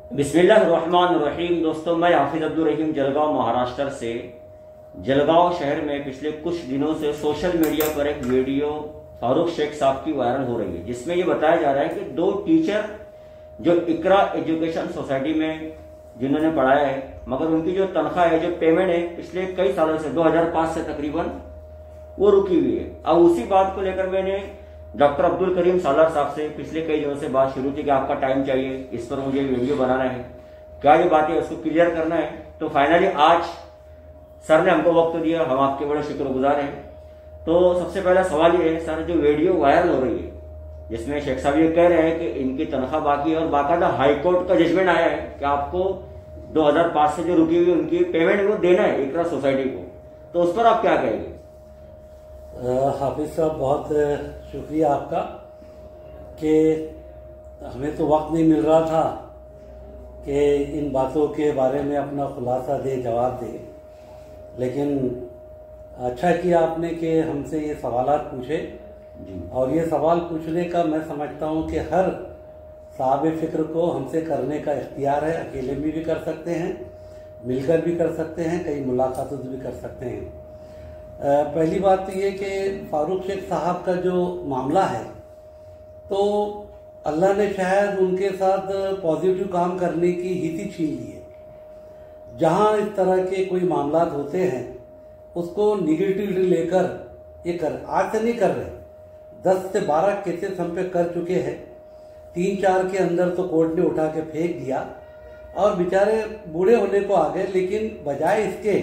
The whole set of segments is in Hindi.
बिस्मिल्लाहिर्रहमानिर्रहीम। दोस्तों, मैं हाफिज अब्दुल रहीम जलगांव महाराष्ट्र से। जलगांव शहर में पिछले कुछ दिनों से सोशल मीडिया पर एक वीडियो फारूक शेख साहब की वायरल हो रही है, जिसमें ये बताया जा रहा है कि दो टीचर जो इकरा एजुकेशन सोसाइटी में जिन्होंने पढ़ाया है, मगर उनकी जो तनख्वाह है, जो पेमेंट है, पिछले कई सालों से 2005 से तकरीबन वो रुकी हुई है। अब उसी बात को लेकर मैंने डॉक्टर अब्दुल करीम सालार साहब से पिछले कई दिनों से बात शुरू की कि आपका टाइम चाहिए, इस पर मुझे वीडियो बनाना है, क्या ये बात है उसको क्लियर करना है। तो फाइनली आज सर ने हमको वक्त दिया, हम आपके बड़े शुक्रगुजार हैं। तो सबसे पहला सवाल ये है सर, जो वीडियो वायरल हो रही है जिसमें शेख साहब ये कह रहे हैं कि इनकी तनख्वाह बाकी है और बाकायदा हाईकोर्ट का जजमेंट आया है कि आपको 2005 से जो रुकी हुई उनकी पेमेंट वो देना है इकरा सोसाइटी को, तो उस पर आप क्या कहेंगे? हाफिज साहब, बहुत शुक्रिया आपका कि हमें तो वक्त नहीं मिल रहा था कि इन बातों के बारे में अपना खुलासा दे, जवाब दे, लेकिन अच्छा किया आपने कि हमसे ये सवालात पूछे। और ये सवाल पूछने का मैं समझता हूँ कि हर साहब फिक्र को हमसे करने का इख्तियार है। अकेले भी कर सकते हैं, मिलकर भी कर सकते हैं, कई मुलाकातों भी कर सकते हैं। पहली बात तो ये कि फारूक शेख साहब का जो मामला है, तो अल्लाह ने शायद उनके साथ पॉजिटिव काम करने की हिस्सी छीन ली है। जहाँ इस तरह के कोई मामला होते हैं उसको निगेटिवली लेकर ये कर, आज से नहीं कर रहे, 10 से 12 केसेस हम पे कर चुके हैं। 3-4 के अंदर तो कोर्ट ने उठा के फेंक दिया और बेचारे बूढ़े होने को आ गए, लेकिन बजाय इसके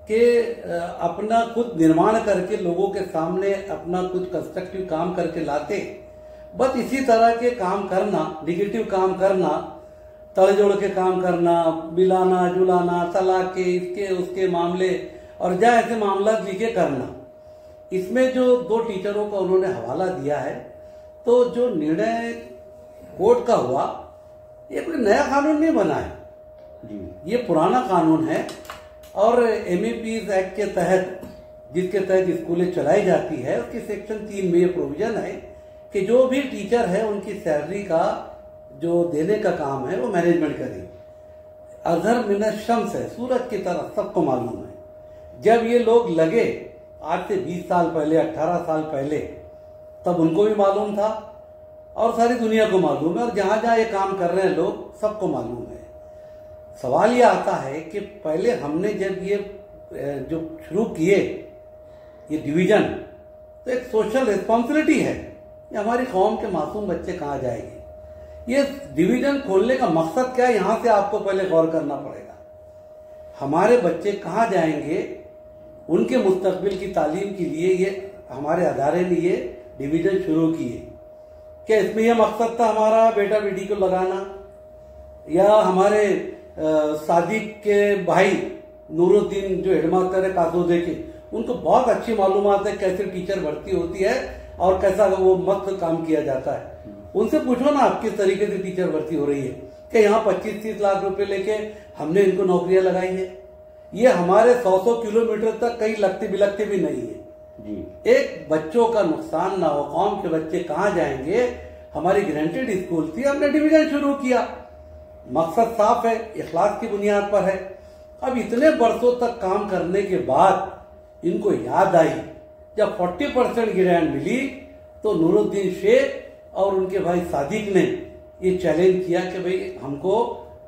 कि अपना खुद निर्माण करके लोगों के सामने अपना कुछ कंस्ट्रक्टिव काम करके लाते, बस इसी तरह के काम करना, निगेटिव काम करना, तड़जोड़ के काम करना, मिलाना जुलाना, तलाक के, इसके उसके मामले और जहाँ ऐसे मामला लिखे करना। इसमें जो 2 टीचरों का उन्होंने हवाला दिया है, तो जो निर्णय कोर्ट का हुआ, ये कोई नया कानून नहीं बना है जी, ये पुराना कानून है। और MAPs एक्ट के तहत, जिसके तहत स्कूलें चलाई जाती है, उसकी सेक्शन 3 में ये प्रोविजन है कि जो भी टीचर है उनकी सैलरी का जो देने का काम है वो मैनेजमेंट करे। अजहर मिनश शम्स है, सूरज की तरह, सबको मालूम है। जब ये लोग लगे आज से 20 साल पहले, 18 साल पहले, तब उनको भी मालूम था और सारी दुनिया को मालूम है, और जहां जहां ये काम कर रहे हैं लोग, सबको मालूम है। सवाल ये आता है कि पहले हमने जब ये जो शुरू किए ये डिवीजन, तो एक सोशल रिस्पॉन्सिबिलिटी है, ये हमारी कौम के मासूम बच्चे कहाँ जाएंगे। ये डिवीजन खोलने का मकसद क्या है, यहां से आपको पहले गौर करना पड़ेगा। हमारे बच्चे कहाँ जाएंगे, उनके मुस्तकबिल की तालीम के लिए ये हमारे अदारे ने ये डिवीजन शुरू किए। क्या इसमें यह मकसद था हमारा बेटा बेटी को लगाना, या हमारे सादिक के भाई नूरुद्दीन जो हेडमास्टर है कासोदे के, उनको बहुत अच्छी मालूमात है कैसे टीचर भर्ती होती है और कैसा वो मस्त काम किया जाता है। उनसे पूछो ना आप किस तरीके से टीचर भर्ती हो रही है, कि यहाँ 25-30 लाख रुपए लेके हमने इनको नौकरियां लगाई है। ये हमारे 100 किलोमीटर तक कहीं लगते बिलकते भी नहीं है जी। एक बच्चों का नुकसान ना हो, कौम के बच्चे कहाँ जाएंगे। हमारी ग्रांटेड स्कूल थी, हमने डिवीजन शुरू किया, मकसद साफ है, इखलास की बुनियाद पर है। अब इतने बरसों तक काम करने के बाद इनको याद आई, जब 40% ग्रांट मिली, तो नूरुद्दीन शेख और उनके भाई सादिक ने ये चैलेंज किया कि भाई हमको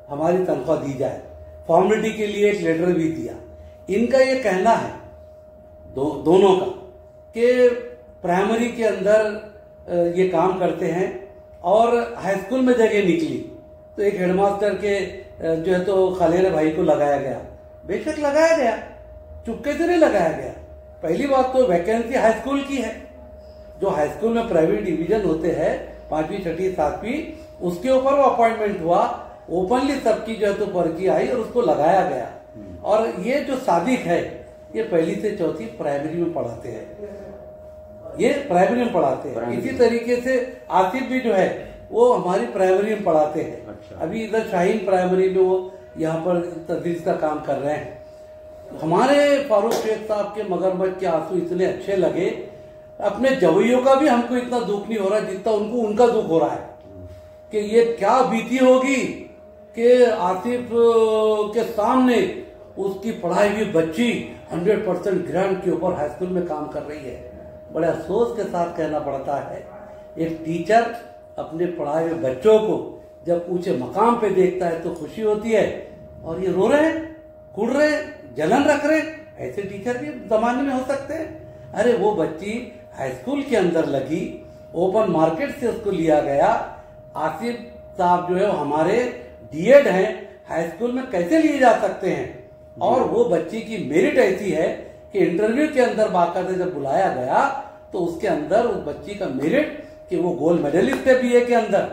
हमारी तनख्वाह दी जाए। फॉर्मेलिटी के लिए एक लेटर भी दिया। इनका ये कहना है दोनों का कि प्राइमरी के अंदर ये काम करते हैं और हाई स्कूल में जगह निकली तो एक हेडमास्टर के जो है तो खलेरे भाई को लगाया गया। बेशक लगाया गया, चुपके से नहीं लगाया गया। पहली बात तो वैकेंसी हाई स्कूल की है, जो हाई स्कूल में प्राइवेट डिवीजन होते हैं 5वीं 6वीं 7वीं, उसके ऊपर वो अपॉइंटमेंट हुआ, ओपनली सबकी जो है तो पर्ची आई और उसको लगाया गया। और ये जो सादिक है, ये 1ली से 4थी प्राइमरी में पढ़ाते हैं, ये प्राइमरी में पढ़ाते हैं। इसी तरीके से आसिफ भी जो है वो हमारी प्राइमरी में पढ़ाते हैं। अच्छा। अभी इधर शाहीन प्राइमरी में वो यहाँ पर तदरीस का काम कर रहे हैं। हमारे फारूक शेख साहब के मगरमच्छ के आंसू इतने अच्छे लगे, अपने जवैयों का भी हमको इतना दुख नहीं हो रहा जितना उनको उनका दुख हो रहा है कि ये क्या बीती होगी कि आसिफ के सामने उसकी पढ़ाई हुई बच्ची 100% ग्रांट के ऊपर हाई स्कूल में काम कर रही है। बड़े अफसोस के साथ कहना पड़ता है, एक टीचर अपने पढ़ाए हुए बच्चों को जब ऊंचे मकाम पे देखता है तो खुशी होती है, और ये रो रहे, कूद रहे, जलन रख रहे, ऐसे टीचर भी जमाने में हो सकते हैं। अरे वो बच्ची हाई स्कूल के अंदर लगी, ओपन मार्केट से उसको लिया गया। आसिफ साहब जो है हमारे डीएड हैं, हाई स्कूल में कैसे लिए जा सकते हैं? और वो बच्ची की मेरिट ऐसी है कि इंटरव्यू के अंदर बाकायदा जब बुलाया गया तो उसके अंदर उस बच्ची का मेरिट कि वो गोल्ड मेडलिस्ट है बीए के अंदर,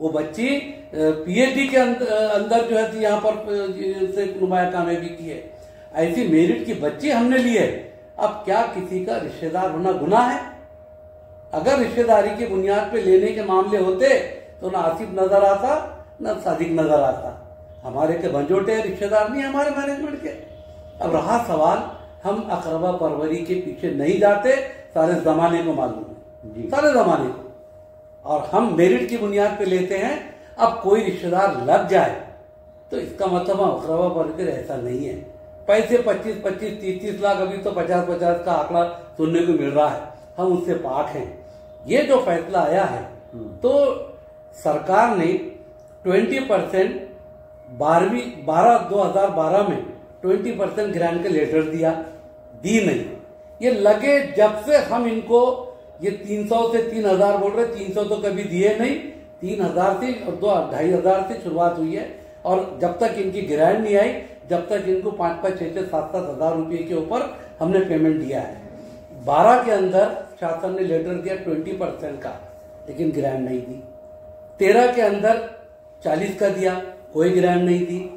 वो बच्ची पीएचडी के अंदर जो है यहाँ पर से नुमाया कामयाबी की है। ऐसी मेरिट की बच्ची हमने ली है। अब क्या किसी का रिश्तेदार होना गुनाह है? अगर रिश्तेदारी की बुनियाद पे लेने के मामले होते तो ना आसिफ नजर आता ना सादिक नजर आता। हमारे के भंजोटे रिश्तेदार नहीं हमारे मैनेजमेंट के। अब रहा सवाल, हम अकरबा परवरी के पीछे नहीं जाते, सारे जमाने को मालूम है, सारे जमाने को, और हम मेरिट की बुनियाद पे लेते हैं। अब कोई रिश्तेदार लग जाए तो इसका मतलब हम अकरबा परवरी ऐसा नहीं है। पैसे 25-25, 30-30 लाख, अभी तो 50-50 का आंकड़ा सुनने को मिल रहा है, हम उससे पाक हैं। ये जो फैसला आया है तो सरकार ने 20% 2012 में 20% ग्रांट का लेटर दिया, दी नहीं। ये लगे जब से हम इनको ये 300 से 3000 बोल रहे, 300 तो कभी दिए नहीं, 3000 से और 2500 से शुरुआत हुई है। और जब तक इनकी ग्रांट नहीं आई, जब तक इनको 5-5, 6-6, 7-7 हजार रुपये के ऊपर हमने पेमेंट दिया है। 12 के अंदर शासन ने लेटर दिया 20% का, लेकिन ग्रांट नहीं दी। 13 के अंदर 40 का दिया, कोई ग्रांट नहीं दी।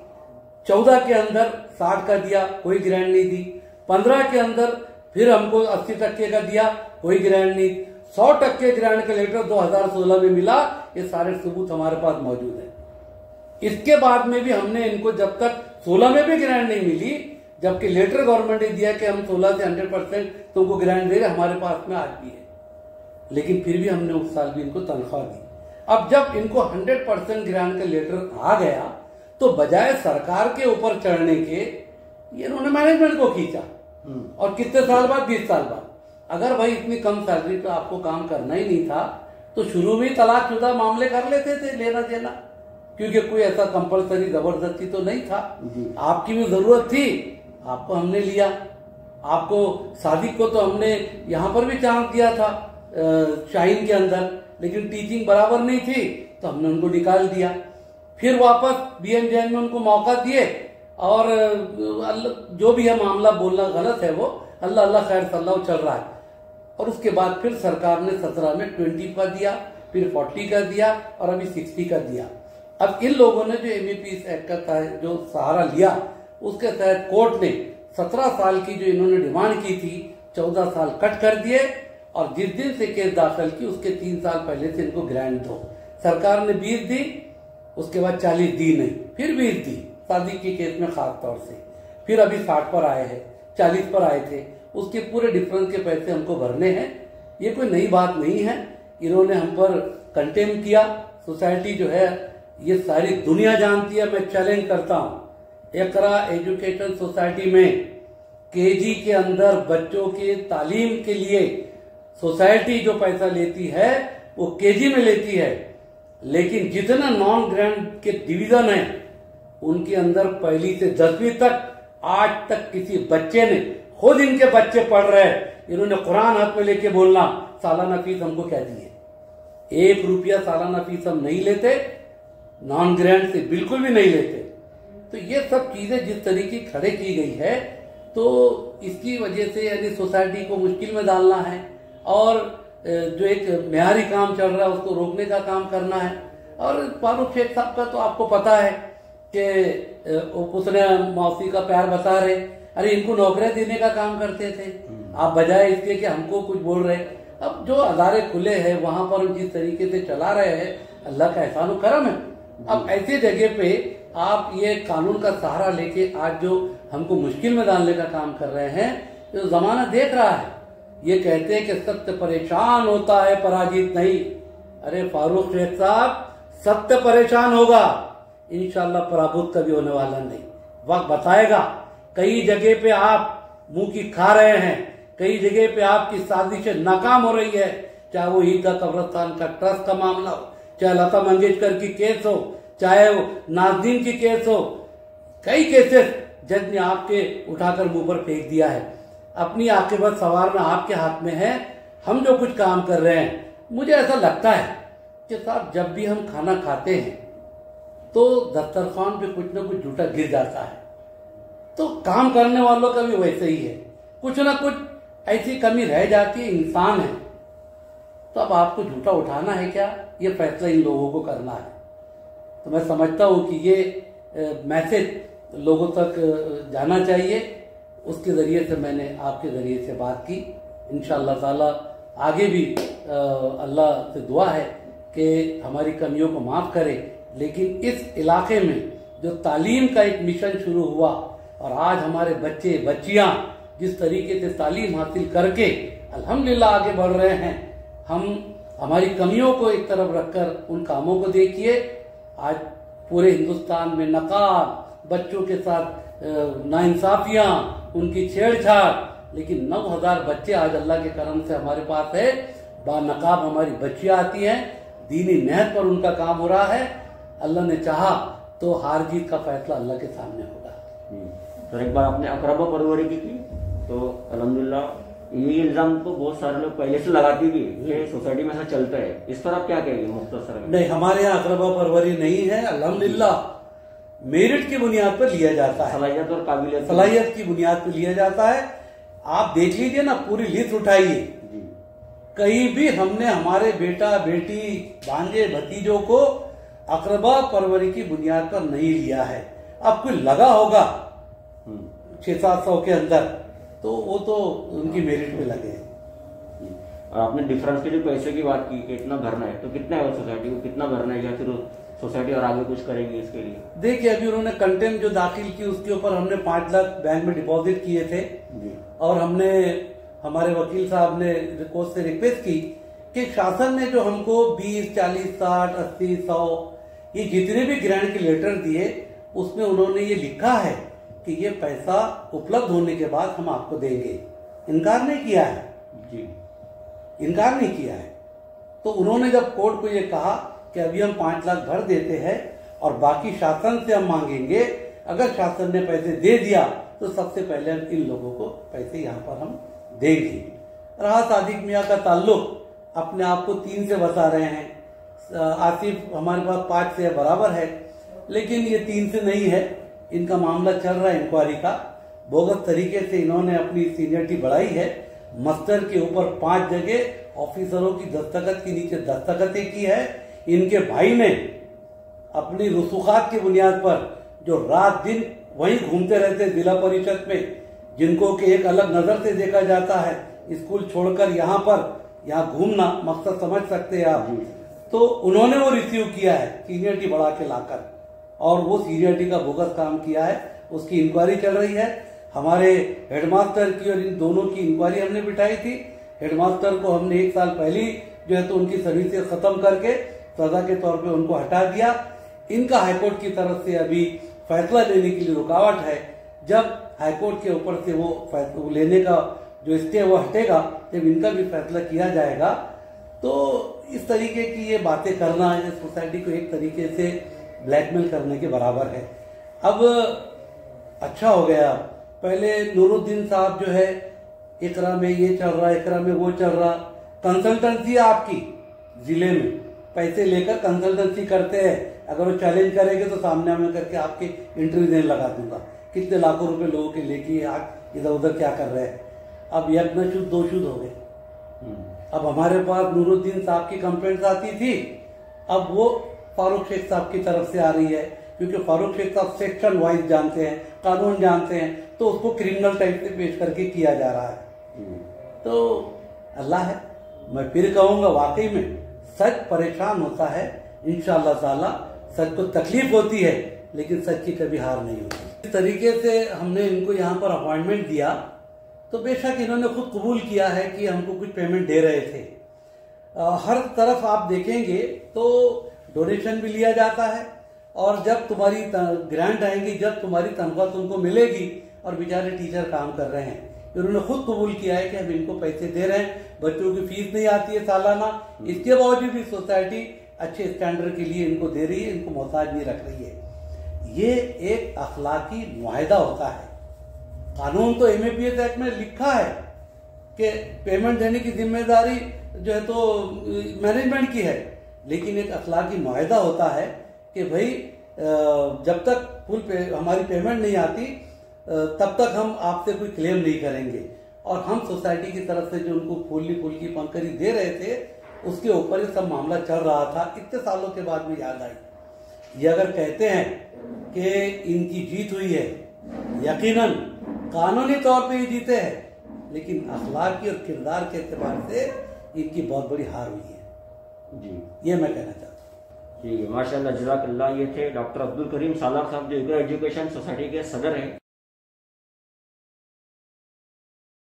14 के अंदर 60 का दिया, कोई ग्रांट नहीं दी। 15 के अंदर फिर हमको 80% का दिया, कोई ग्रांट नहीं। 100% ग्रांट का लेटर 2016 में मिला। ये सारे सबूत हमारे पास मौजूद है। इसके बाद में भी हमने इनको, जब तक 16 में भी ग्रांट नहीं मिली, जबकि लेटर गवर्नमेंट ने दिया कि हम 16 से 100% तुमको ग्रांट देंगे, हमारे पास में आज भी है, लेकिन फिर भी हमने उस साल भी इनको तनख्वाह दी। अब जब इनको 100% ग्रांट का लेटर आ गया तो बजाय सरकार के ऊपर चढ़ने के इन्होंने मैनेजमेंट को खींचा। और कितने साल बाद? 20 साल बाद। अगर भाई इतनी कम सैलरी पे आपको काम करना ही नहीं था तो शुरू में ही तलाकशुदा मामले कर लेते थे, लेना देना, क्योंकि कोई ऐसा कंपलसरी जबरदस्ती तो नहीं था। आपकी भी जरूरत थी, आपको हमने लिया। आपको सादिक को तो हमने यहां पर भी चांस दिया था शाहीन के अंदर, लेकिन टीचिंग बराबर नहीं थी तो हमने उनको निकाल दिया। फिर वापस बीएमजेएन में उनको मौका दिए, और जो भी है मामला बोलना गलत है, वो अल्लाह अल्लाह खैर सल्लाह चल रहा है। और उसके बाद फिर सरकार ने 17 में 20 का दिया, फिर 40 का दिया, और अभी 60 का दिया। अब इन लोगों ने जो एमईपी एक्ट का जो सहारा लिया, उसके तहत कोर्ट ने 17 साल की जो इन्होंने डिमांड की थी 14 साल कट कर दिए, और जिस दिन से केस दाखिल की उसके 3 साल पहले से इनको ग्रांट दो। सरकार ने 20 दी, उसके बाद 40 दी नहीं, फिर 20 दी, सादिक के केस में खास तौर से। फिर अभी 60 पर आए हैं, 40 पर आए थे, उसके पूरे डिफरेंस के पैसे हमको भरने हैं। ये कोई नई बात नहीं है। इन्होंने हम पर कंटेम किया। सोसाइटी जो है ये सारी दुनिया जानती है। मैं चैलेंज करता हूं, इकरा एजुकेशन सोसाइटी में केजी के अंदर बच्चों के तालीम के लिए सोसाइटी जो पैसा लेती है वो केजी में लेती है, लेकिन जितना नॉन ग्रांट के डिवीजन है उनके अंदर पहली से 10वीं तक आज तक किसी बच्चे ने, खुद इनके बच्चे पढ़ रहे हैं, इन्होंने कुरान हाथ में लेके बोलना सालाना फीस हमको क्या दी है? 1 रुपया सालाना फीस हम नहीं लेते, नॉन ग्रांट से बिल्कुल भी नहीं लेते। तो ये सब चीजें जिस तरीके खड़े की गई है, तो इसकी वजह से यानी सोसाइटी को मुश्किल में डालना है, और जो एक मेयारी काम चल रहा है उसको रोकने का काम करना है। और फारूक शेख साहब का तो आपको पता है कि उसने मौसी का प्यार बता रहे, अरे इनको नौकरियां देने का काम करते थे, आप बजाय इसके कि हमको कुछ बोल रहे। अब जो अदारे खुले हैं वहां पर जिस तरीके से चला रहे हैं, अल्लाह का एहसान करम है। अब ऐसी जगह पे आप ये कानून का सहारा लेके आज जो हमको मुश्किल में डालने का काम कर रहे हैं, तो जमाना देख रहा है। ये कहते हैं कि सत्य परेशान होता है, पराजित नहीं। अरे फारूक शेख साहब, सत्य परेशान होगा, इंशाल्लाह पराभूत कभी होने वाला नहीं। वक्त बताएगा। कई जगह पे आप मुंह की खा रहे हैं, कई जगह पे आपकी साजिशें नाकाम हो रही है, चाहे वो ईदगाह कब्रिस्तान का ट्रस्ट का मामला हो, चाहे लता मंगेशकर की केस हो, चाहे वो नाज़रीन की केस हो। कई केसेस जज ने आपके उठाकर मुंह पर फेंक दिया है। अपनी आकिबत संवारना आपके हाथ में है। हम जो कुछ काम कर रहे हैं, मुझे ऐसा लगता है कि साहब जब भी हम खाना खाते हैं तो दस्तरखान पे कुछ ना कुछ झूठा गिर जाता है। तो काम करने वालों का भी वैसे ही है, कुछ ना कुछ ऐसी कमी रह जाती है, इंसान है। तो अब आपको झूठा उठाना है क्या, ये फैसला इन लोगों को करना है। तो मैं समझता हूं कि ये मैसेज लोगों तक जाना चाहिए। उसके जरिए से मैंने आपके जरिए से बात की। इंशाअल्लाह ताला आगे भी अल्लाह से दुआ है कि हमारी कमियों को माफ करे। लेकिन इस इलाके में जो तालीम का एक मिशन शुरू हुआ और आज हमारे बच्चे बच्चियां जिस तरीके से तालीम हासिल करके अल्हम्दुलिल्लाह आगे बढ़ रहे हैं, हम हमारी कमियों को एक तरफ रखकर उन कामों को देखिए। आज पूरे हिंदुस्तान में नकाब, बच्चों के साथ नाइंसाफियां, उनकी छेड़छाड़, लेकिन 9,000 बच्चे आज अल्लाह के करम से हमारे पास है। बानकाब हमारी बच्चियां आती हैं, दीनी मेहनत पर उनका काम हो रहा है। अल्लाह ने चाहा तो हार जीत का फैसला अल्लाह के सामने होगा। तो एक बार आपने अकरबा परवरी की तो अल्हम्दुलिल्लाह ये इल्जाम तो बहुत सारे लोग पहले से लगाते भी कि सोसाइटी में ऐसा चलता है, इस पर आप क्या कहेंगे मुख्तसर में? नहीं, हमारे यहाँ अकरबा परवरी नहीं है। अल्हम्दुलिल्लाह मेरिट की बुनियाद पर लिया जाता है, सलाहियत और काबिलियत, सलाहियत की बुनियाद पर लिया जाता है। आप देख लीजिए ना, पूरी लिस्ट उठाइए, कहीं भी हमने हमारे बेटा बेटी भांजे भतीजों को अकरबा परवरी की बुनियाद पर नहीं लिया है। अब कोई लगा होगा 600-700 के अंदर, तो वो तो उनकी मेरिट में लगे हैं। और आपने डिफरेंस के लिए पैसे की बात की कि इतना भरना है, तो कितना है सोसाइटी को, कितना भरना है, या फिर सोसाइटी और आगे कुछ करेंगे इसके लिए? देखिए, अभी उन्होंने कंटेम्प्ट जो दाखिल की उसके ऊपर हमने 5 लाख बैंक में डिपॉजिट किए थे और हमने हमारे वकील साहब ने कोर्ट से रिक्वेस्ट की कि शासन ने जो हमको 20, 40, 60, 80, 100 ये जितने भी ग्रांट के लेटर दिए उसमें उन्होंने ये लिखा है कि ये पैसा उपलब्ध होने के बाद हम आपको देंगे। इनकार नहीं किया है जी, इनकार नहीं किया है। तो उन्होंने जब कोर्ट को ये कहा कि अभी हम 5 लाख भर देते हैं और बाकी शासन से हम मांगेंगे, अगर शासन ने पैसे दे दिया तो सबसे पहले हम इन लोगों को पैसे यहाँ पर हम देंगे। रहा सादिक मियाँ का ताल्लुक, अपने आप को 3 से बता रहे हैं। आसिफ हमारे पास 5 से बराबर है, लेकिन ये 3 से नहीं है। इनका मामला चल रहा है इंक्वायरी का। बोगस तरीके से इन्होंने अपनी सीनियरिटी बढ़ाई है। मस्टर के ऊपर 5 जगह ऑफिसरों की दस्तखत के नीचे दस्तखतें की है। इनके भाई ने अपनी रसूखात की बुनियाद पर जो रात दिन वहीं घूमते रहते जिला परिषद में, जिनको कि एक अलग नजर से देखा जाता है, स्कूल छोड़कर यहाँ घूमना मकसद समझ सकते हैं आप। तो उन्होंने वो रिसीव किया है सीनियरिटी बढ़ा के लाकर, और वो सीनियरिटी का बोगस काम किया है। उसकी इंक्वायरी चल रही है। हमारे हेडमास्टर की और इन दोनों की इंक्वायरी हमने बिठाई थी। हेडमास्टर को हमने 1 साल पहले जो है तो उनकी सर्विसेज खत्म करके सजा के तौर पे उनको हटा दिया। इनका हाईकोर्ट की तरफ से अभी फैसला लेने के लिए रुकावट है। जब हाईकोर्ट के ऊपर से वो फैसला लेने का जो स्टे वो हटेगा, जब इनका भी फैसला किया जाएगा, तो इस तरीके की ये बातें करना है सोसाइटी को एक तरीके से ब्लैकमेल करने के बराबर है। अब अच्छा हो गया, पहले नूरुद्दीन साहब जो है इकरा में ये चल रहा, इकरा में वो चल रहा, कंसल्टेंसी आपकी जिले में पैसे लेकर कंसल्टेंसी करते हैं। अगर वो चैलेंज करेंगे तो सामने में करके आपके इंटरव्यू देने लगा दूंगा। कितने लाखों रुपए लोगों के लेके आप इधर उधर क्या कर रहे हैं। अब एक न शुद्ध 2 शुद्ध हो गए। अब हमारे पास नूरुद्दीन साहब की कंप्लेंट आती थी, अब वो फारूक शेख साहब की तरफ से आ रही है, क्योंकि फारूक शेख साहब सेक्शन वाइज जानते हैं, कानून जानते हैं, तो उसको क्रिमिनल टाइप से पेश करके किया जा रहा है। तो अल्लाह है, मैं फिर कहूंगा वाकई में सच परेशान होता है। इंशाअल्लाह ताला सच को तकलीफ होती है, लेकिन सच की कभी हार नहीं होती। इस तरीके से हमने इनको यहाँ पर अपॉइंटमेंट दिया, तो बेशक इन्होंने खुद कबूल किया है कि हमको कुछ पेमेंट दे रहे थे। हर तरफ आप देखेंगे तो डोनेशन भी लिया जाता है, और जब तुम्हारी ग्रांट आएंगी, जब तुम्हारी तनख्वाह तुमको मिलेगी, और बेचारे टीचर काम कर रहे हैं, उन्होंने खुद कबूल किया है कि हम इनको पैसे दे रहे हैं, बच्चों की फीस नहीं आती है सालाना, इसके बावजूद भी सोसाइटी अच्छे स्टैंडर्ड के लिए इनको दे रही है, इनको मोहताज नहीं रख रही है। ये एक अखलाकी मुआहदा होता है। कानून तो MAPS एक्ट में लिखा है कि पेमेंट देने की जिम्मेदारी जो है तो मैनेजमेंट की है, लेकिन एक अखलाकी मुआहदा होता है कि भाई जब तक हमारी पेमेंट नहीं आती तब तक हम आपसे कोई क्लेम नहीं करेंगे। और हम सोसाइटी की तरफ से जो उनको फूल की पंखड़ी दे रहे थे, उसके ऊपर ये सब मामला चल रहा था। इतने सालों के बाद में याद आई। ये अगर कहते हैं कि इनकी जीत हुई है, यकीनन कानूनी तौर पे ये जीते हैं, लेकिन अखलाकी और किरदार के एतबार से इनकी बहुत बड़ी हार हुई है जी। ये मैं कहना चाहता हूँ। ठीक है, माशाल्लाह, जज़ाकल्लाह। ये थे डॉक्टर अब्दुल करीम सालार साहब, जो एजुकेशन सोसाइटी के सदर हैं।